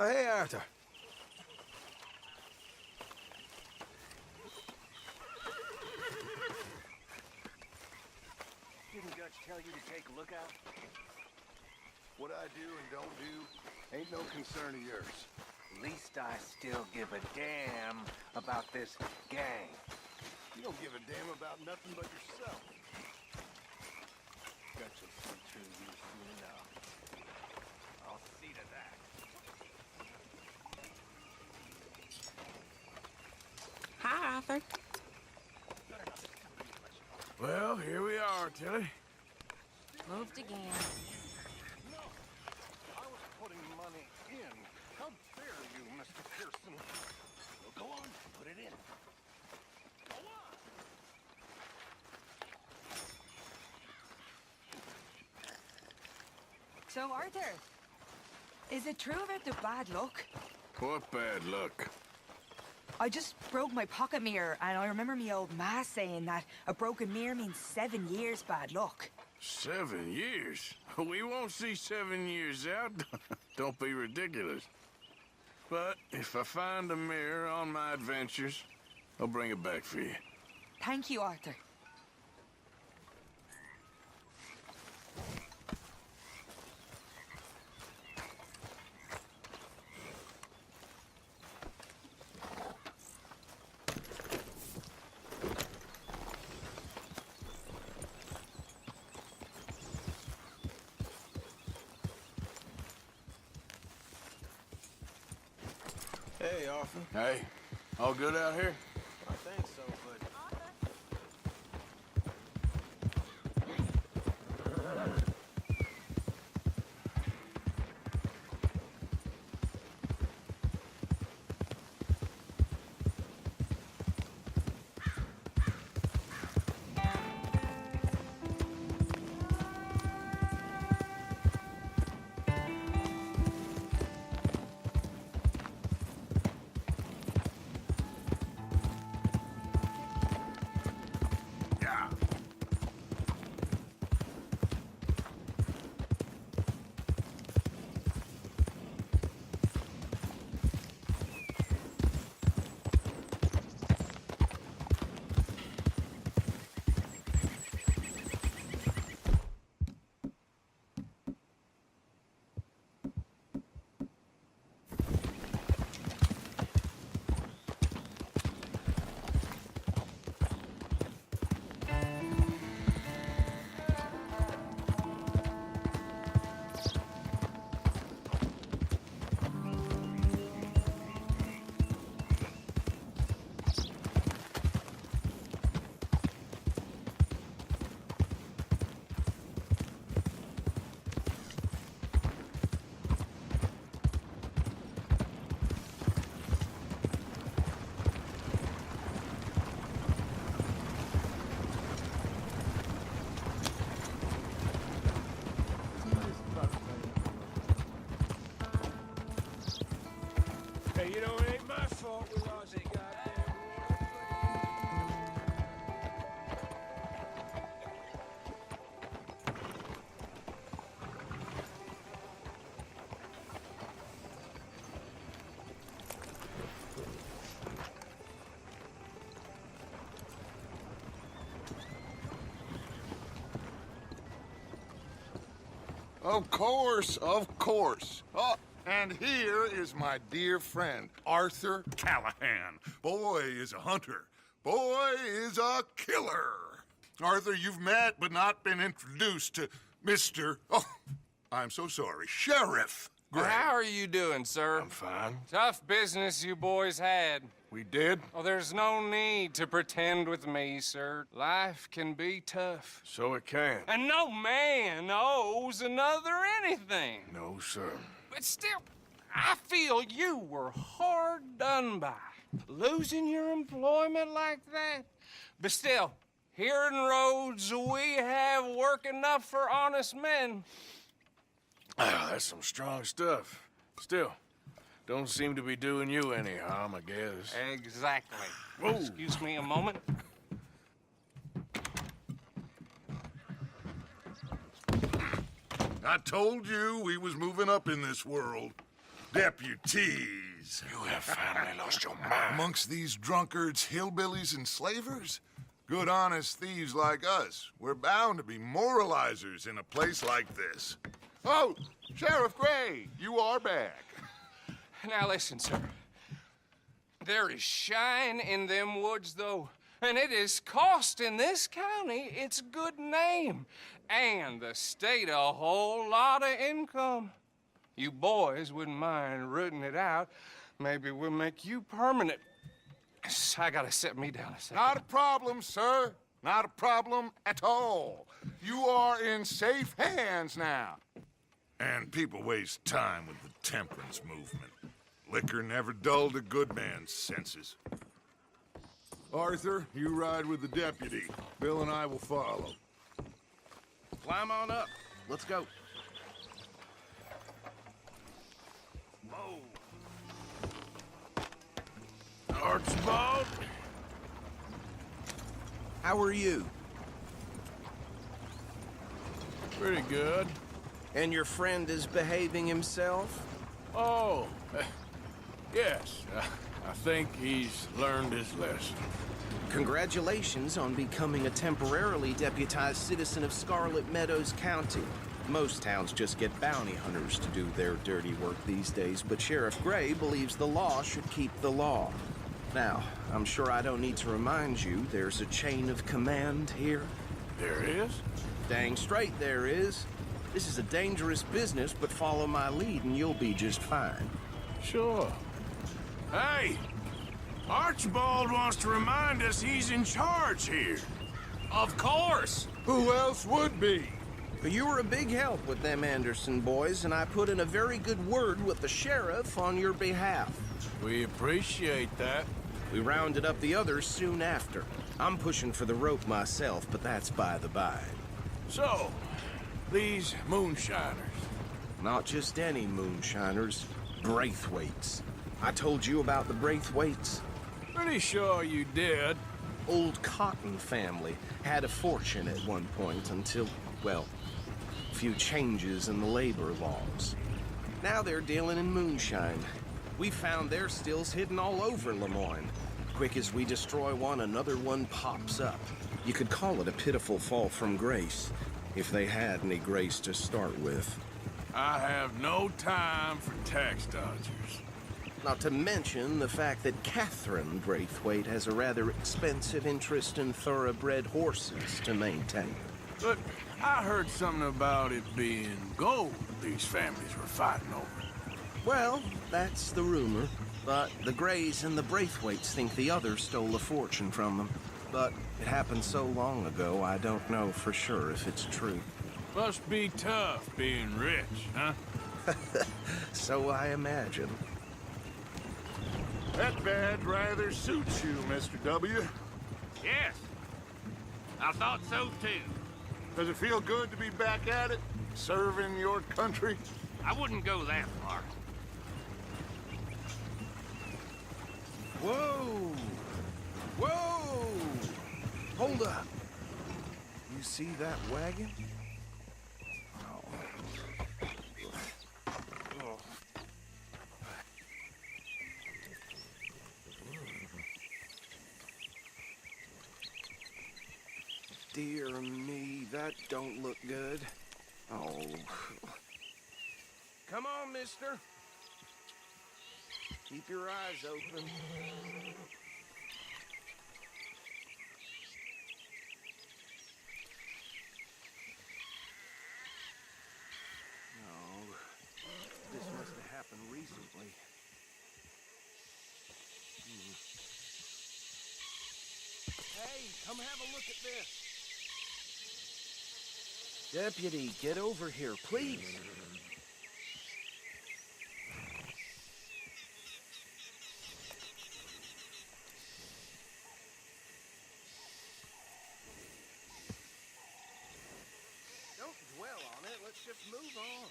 Hey, Arthur. Didn't Dutch tell you to take a look out? What I do and don't do ain't no concern of yours. At least I still give a damn about this gang. You don't give a damn about nothing but yourself. Dutch will see through you soon enough. I'll see to that. Hi, Arthur. Well, here we are, Tilly. Moved again. No, I was putting money in. How dare you, Mr. Pearson? Well, go on, put it in. Go on. So, Arthur, is it true about the bad luck? What bad luck? I just broke my pocket mirror, and I remember me old ma saying that a broken mirror means 7 years bad luck. 7 years? We won't see 7 years out. Don't be ridiculous. But if I find a mirror on my adventures, I'll bring it back for you. Thank you, Arthur. Hey, Arthur. Hey. All good out here? I think so, but... Hey, you know, it ain't my fault we lost the goddamn... Of course, of course. Oh, and here is my dear friend, Arthur Callahan. Boy is a hunter. Boy is a killer. Arthur, you've met but not been introduced to Mr. Oh, I'm so sorry, Sheriff Gray. How are you doing, sir? I'm fine. Tough business you boys had. We did? Oh, there's no need to pretend with me, sir. Life can be tough. So it can. And no man owes another anything. No, sir. But still, I feel you were hard done by. Losing your employment like that. But still, here in Rhodes, we have work enough for honest men. Ah, that's some strong stuff. Still, don't seem to be doing you any harm, I guess. Exactly. Whoa. Excuse me a moment. I told you we was moving up in this world. Deputies. You have finally lost your mind. Amongst these drunkards, hillbillies, and slavers? Good, honest thieves like us. We're bound to be moralizers in a place like this. Oh, Sheriff Gray, you are back. Now listen, sir. There is shine in them woods, though, and it is costing this county its good name and the state a whole lot of income. You boys wouldn't mind rooting it out. Maybe we'll make you permanent. I gotta set me down a second. Not a problem, sir. Not a problem at all. You are in safe hands now. And people waste time with the temperance movement. Liquor never dulled a good man's senses. Arthur, you ride with the deputy. Bill and I will follow. Climb on up. Let's go. Archibald? How are you? Pretty good. And your friend is behaving himself? Oh, yes. I think he's learned his lesson. Congratulations on becoming a temporarily deputized citizen of Scarlet Meadows County. Most towns just get bounty hunters to do their dirty work these days, but Sheriff Gray believes the law should keep the law. Now, I'm sure I don't need to remind you there's a chain of command here. There is? Dang straight there is. This is a dangerous business, but follow my lead and you'll be just fine. Sure. Hey! Archibald wants to remind us he's in charge here. Of course! Who else would be? But you were a big help with them Anderson boys, and I put in a very good word with the sheriff on your behalf. We appreciate that. We rounded up the others soon after. I'm pushing for the rope myself, but that's by the by. So, these moonshiners. Not just any moonshiners, Braithwaites. I told you about the Braithwaites? Pretty sure you did. Old Cotton family had a fortune at one point until, well, a few changes in the labor laws. Now they're dealing in moonshine. We found their stills hidden all over Lemoyne. Quick as we destroy one, another one pops up. You could call it a pitiful fall from grace, if they had any grace to start with. I have no time for tax dodgers. Not to mention the fact that Catherine Braithwaite has a rather expensive interest in thoroughbred horses to maintain. But I heard something about it being gold these families were fighting over. Well, that's the rumor. But the Grays and the Braithwaites think the others stole a fortune from them. But it happened so long ago, I don't know for sure if it's true. Must be tough being rich, huh? So I imagine. That badge rather suits you, Mr. W. Yes. I thought so, too. Does it feel good to be back at it? Serving your country? I wouldn't go that far. Whoa! Whoa! Hold up. You see that wagon? Dear me, that don't look good. Oh. Come on, mister. Keep your eyes open. No, this must have happened recently. Hey, come have a look at this. Deputy, get over here, please. Don't dwell on it. Let's just move on.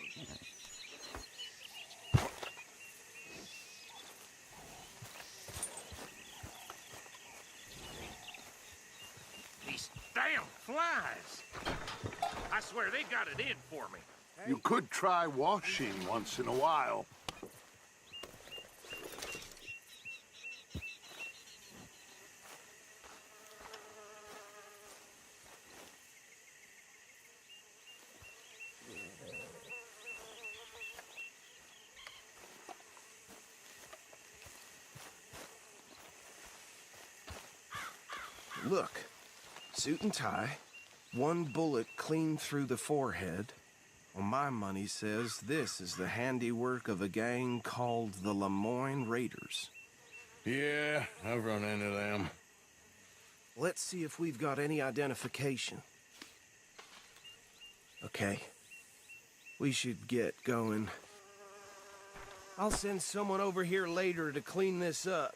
These damn flies. I swear they got it in for me. You could try washing once in a while. Look, suit and tie, one bullet clean through the forehead. Well, my money says this is the handiwork of a gang called the Lemoyne Raiders. Yeah, I've run into them. Let's see if we've got any identification. Okay. We should get going. I'll send someone over here later to clean this up.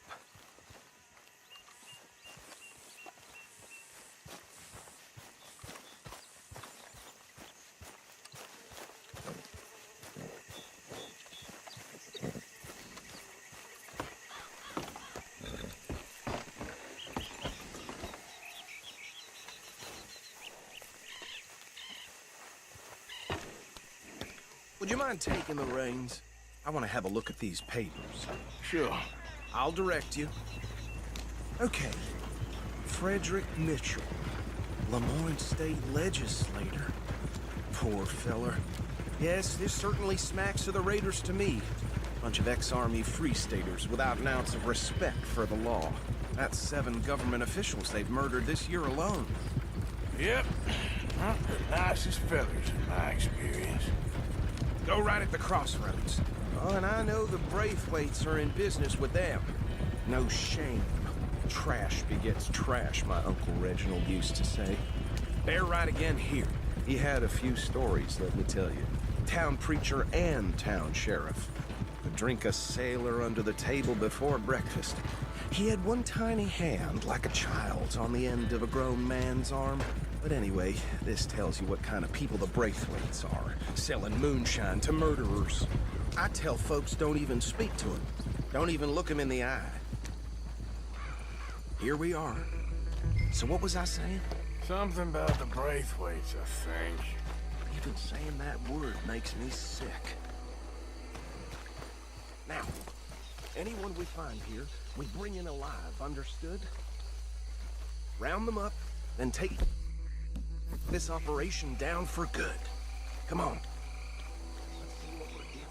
Would you mind taking the reins? I want to have a look at these papers. Sure. I'll direct you. Okay. Frederick Mitchell, Lemoyne State Legislator. Poor feller. Yes, this certainly smacks of the Raiders to me. Bunch of ex-Army Free Staters without an ounce of respect for the law. That's 7 government officials they've murdered this year alone. Yep. Not the nicest fellas in my experience. Go right at the crossroads. Oh, and I know the Braithwaites are in business with them. No shame. Trash begets trash, my Uncle Reginald used to say. They're right again here. He had a few stories, let me tell you. Town preacher and town sheriff. Could drink a sailor under the table before breakfast. He had one tiny hand, like a child's, on the end of a grown man's arm. But anyway, this tells you what kind of people the Braithwaites are. Selling moonshine to murderers. I tell folks don't even speak to him. Don't even look him in the eye. Here we are. So what was I saying? Something about the Braithwaites, I think. Even saying that word makes me sick. Now, anyone we find here, we bring in alive, understood? Round them up, then take this operation down for good. Come on. Let's see what we're dealing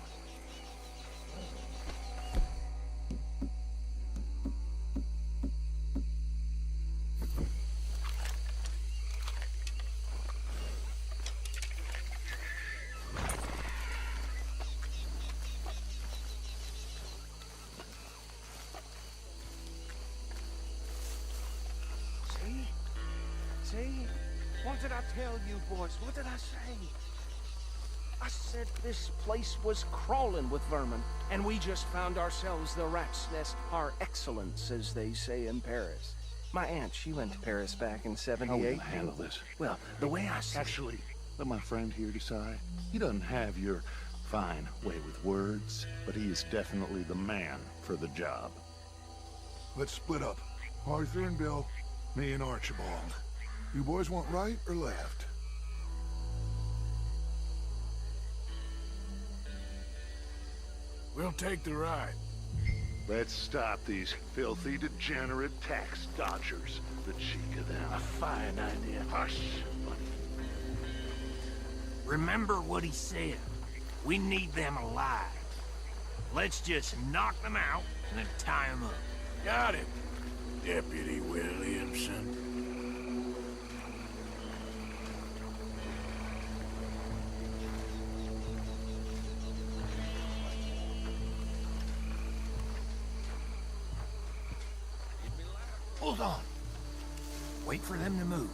See? What did I tell you, boys? What did I say? I said this place was crawling with vermin, and we just found ourselves the rat's nest par excellence, as they say in Paris. My aunt, she went to Paris back in '78. How are we gonna handle this? Well, the way I see Actually, let my friend here decide. He doesn't have your fine way with words, but he is definitely the man for the job. Let's split up. Arthur and Bill, me and Archibald. You boys want right or left? We'll take the ride. Let's stop these filthy, degenerate tax dodgers. The cheek of them. A fine idea. Hush, buddy. Remember what he said. We need them alive. Let's just knock them out and then tie them up. Got it, Deputy Williamson. Hold on. Wait for them to move.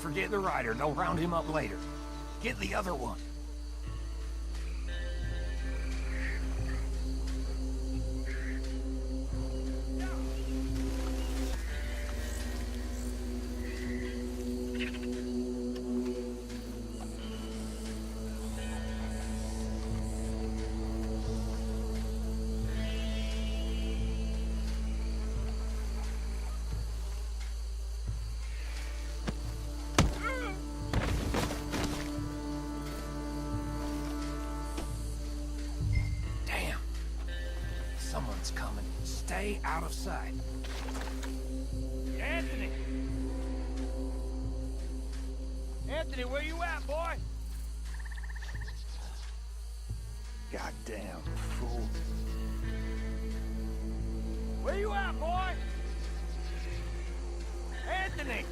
Forget the rider. They'll round him up later. Get the other one. Someone's coming. Stay out of sight. Anthony! Anthony, where you at, boy? Goddamn fool. Where you at, boy? Anthony!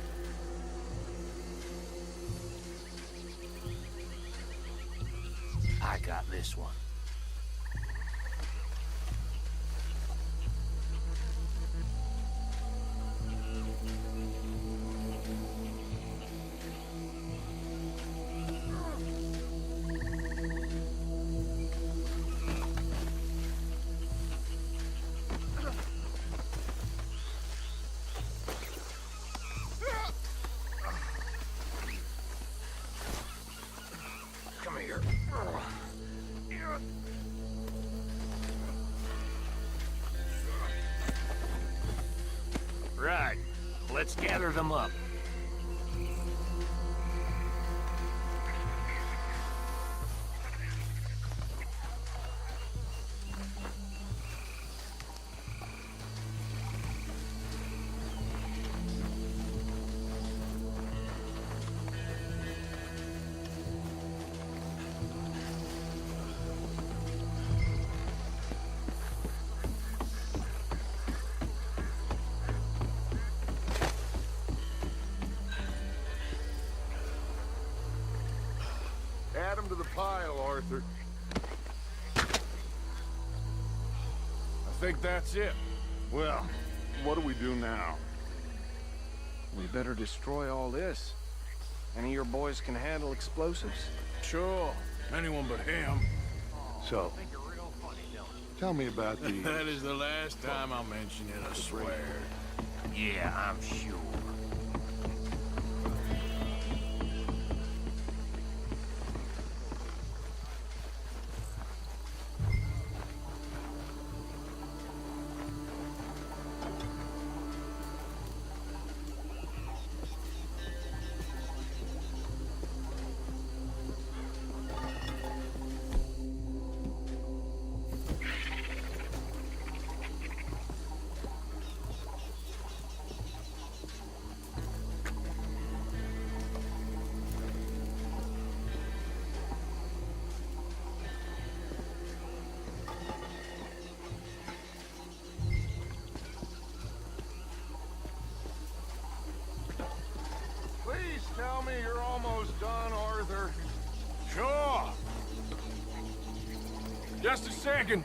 I got this one. Come here. Right. Let's gather them up. Add them to the pile, Arthur. I think that's it. Well, what do we do now? We better destroy all this. Any of your boys can handle explosives? Sure. Anyone but him. So, tell me about the... That is the last time I'll mention it, I swear. Yeah, I'm sure. Please tell me you're almost done, Arthur. Sure. Just a second.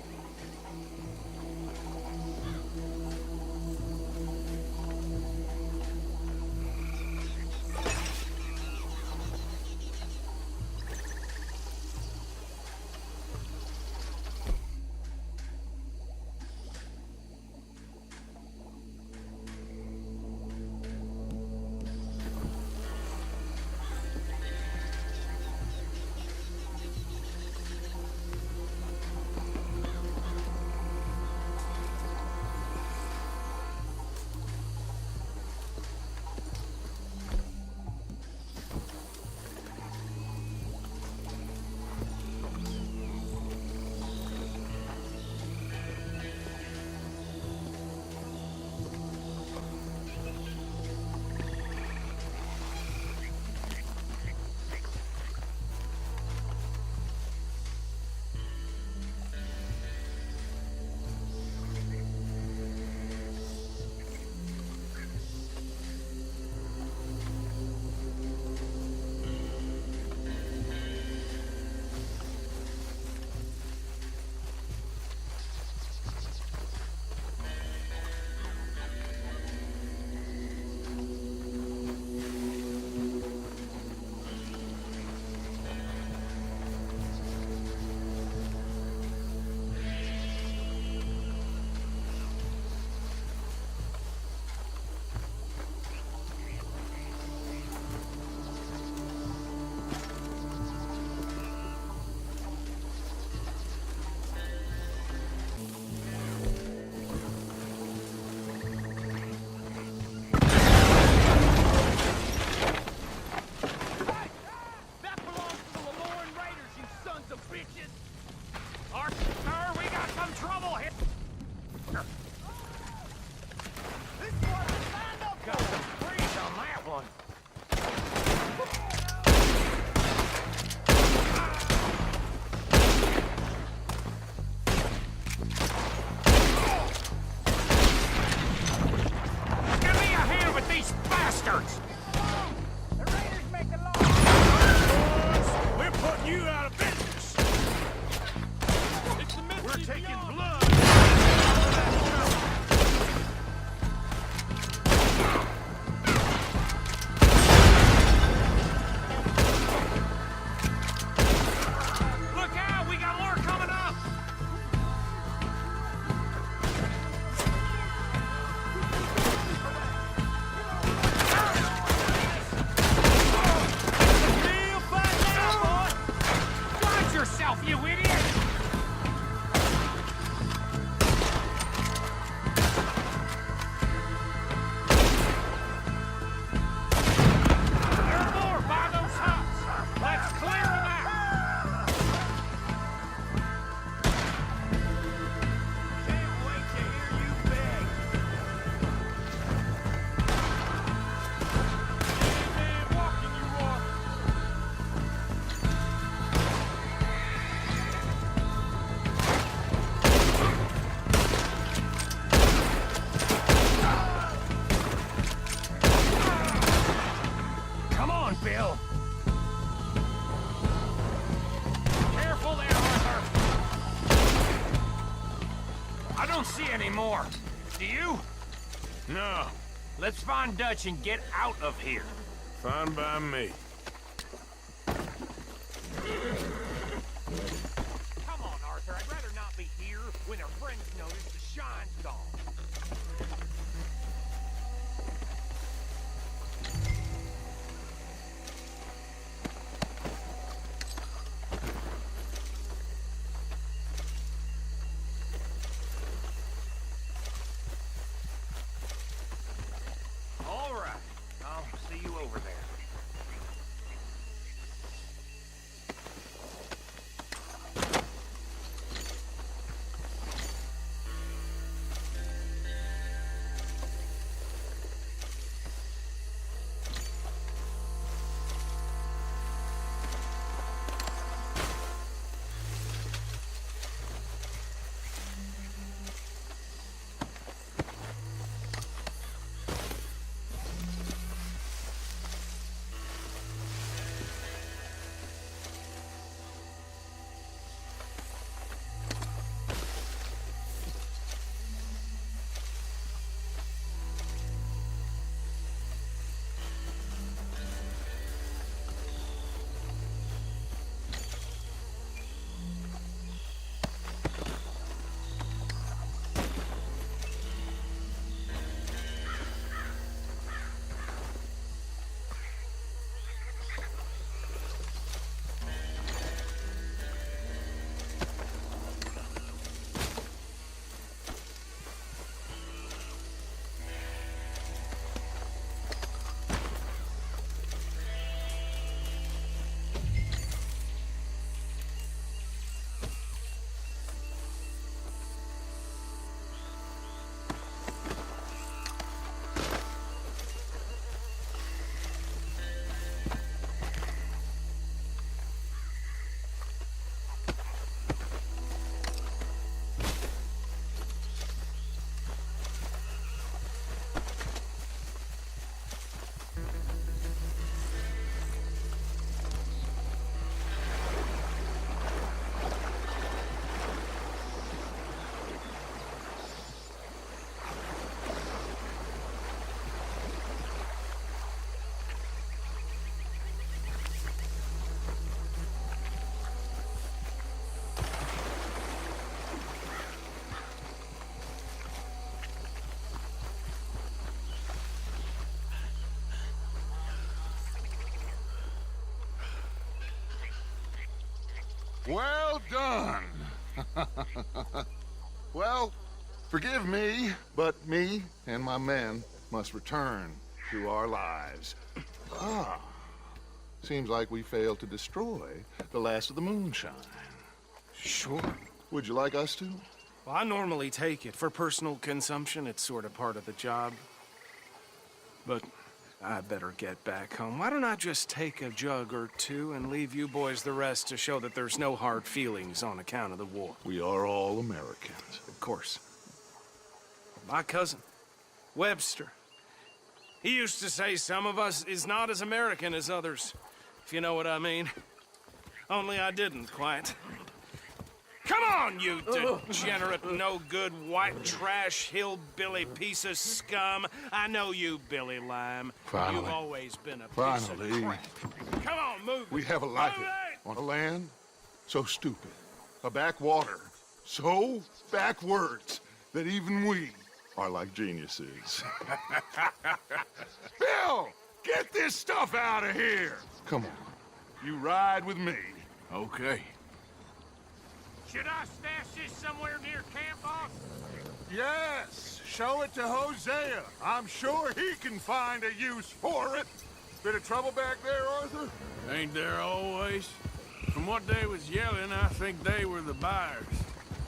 don't see any more. Do you? No, Let's find Dutch and get out of here. fine by me. Come on, Arthur. I'd rather not be here when our friends notice the shine's gone. All right. I'll see you over there. Well done. Well, forgive me, but me and my men must return to our lives. Ah, seems like we failed to destroy the last of the moonshine. Sure. Would you like us to? Well, I normally take it. For personal consumption, it's sort of part of the job. But I better get back home. Why don't I just take a jug or two and leave you boys the rest to show that there's no hard feelings on account of the war? We are all Americans. Of course. My cousin, Webster, he used to say some of us is not as American as others, if you know what I mean. Only I didn't quite. Come on, you degenerate, no-good, white trash, hillbilly piece of scum. I know you, Billy Lime. Finally. You've always been a piece Finally. of crap. Come on, move We it. have a life Move it! on a land so stupid, a backwater so backwards that even we are like geniuses. Bill, get this stuff out of here! Come on, you ride with me. Okay. Should I stash this somewhere near camp, boss? Yes, show it to Hosea. I'm sure he can find a use for it. Bit of trouble back there, Arthur? Ain't there always? From what they was yelling, I think they were the buyers.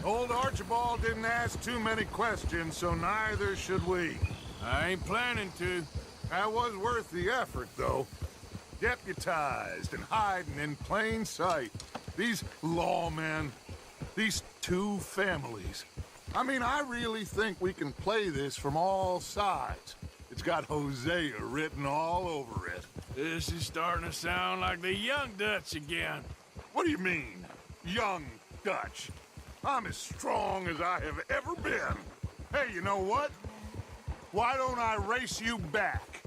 Old Archibald didn't ask too many questions, so neither should we. I ain't planning to. That was worth the effort, though. Deputized and hiding in plain sight. These lawmen, these two families. I mean, I really think we can play this from all sides. It's got Hosea written all over it. This is starting to sound like the young Dutch again. What do you mean, young Dutch? I'm as strong as I have ever been. Hey, you know what? Why don't I race you back?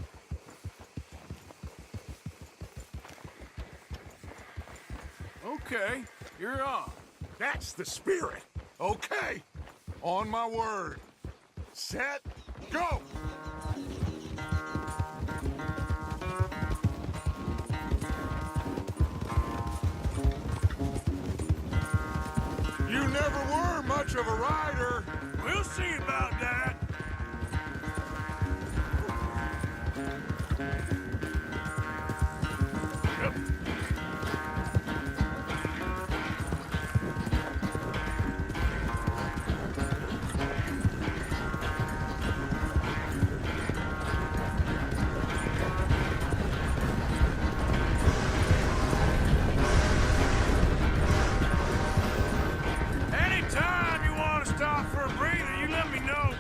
Okay, you're on. That's the spirit. Okay. On my word. Set, go! You never were much of a rider. We'll see about that. Anytime you want to stop for a breather, you let me know.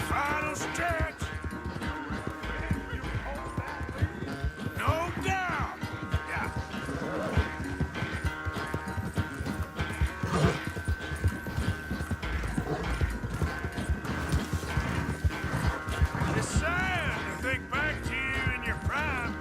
Final stretch. No doubt. Yeah. It's sad to think back to you in your prime.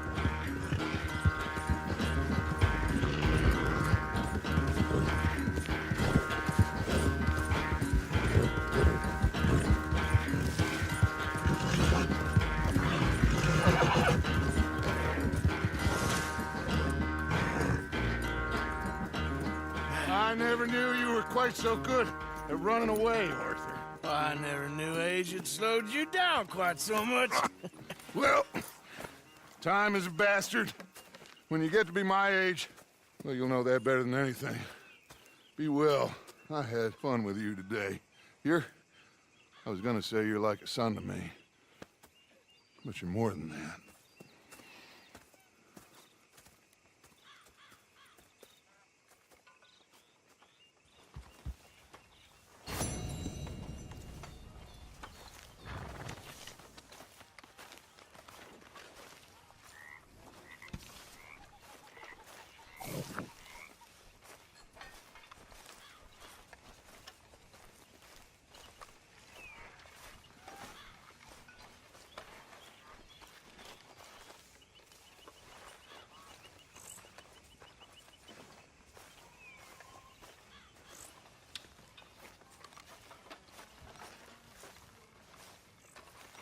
I never knew you were quite so good at running away, Arthur. I never knew age had slowed you down quite so much. Well, time is a bastard. When you get to be my age, well, you'll know that better than anything. Be well. I had fun with you today. I was gonna say you're like a son to me. But you're more than that.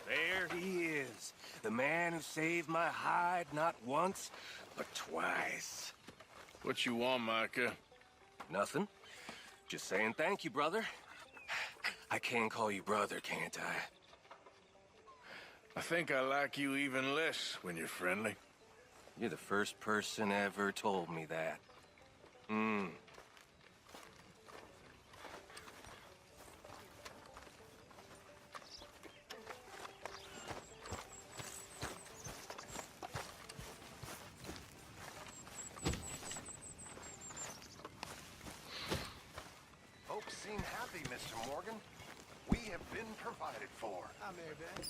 There he is. The man who saved my hide not once, but twice. What you want, Micah? Nothing. Just saying thank you, brother. I can call you brother, can't I? I think I like you even less when you're friendly. You're the first person ever told me that. Folks seem happy, Mr. Morgan. We have been provided for. I'm here, Ben.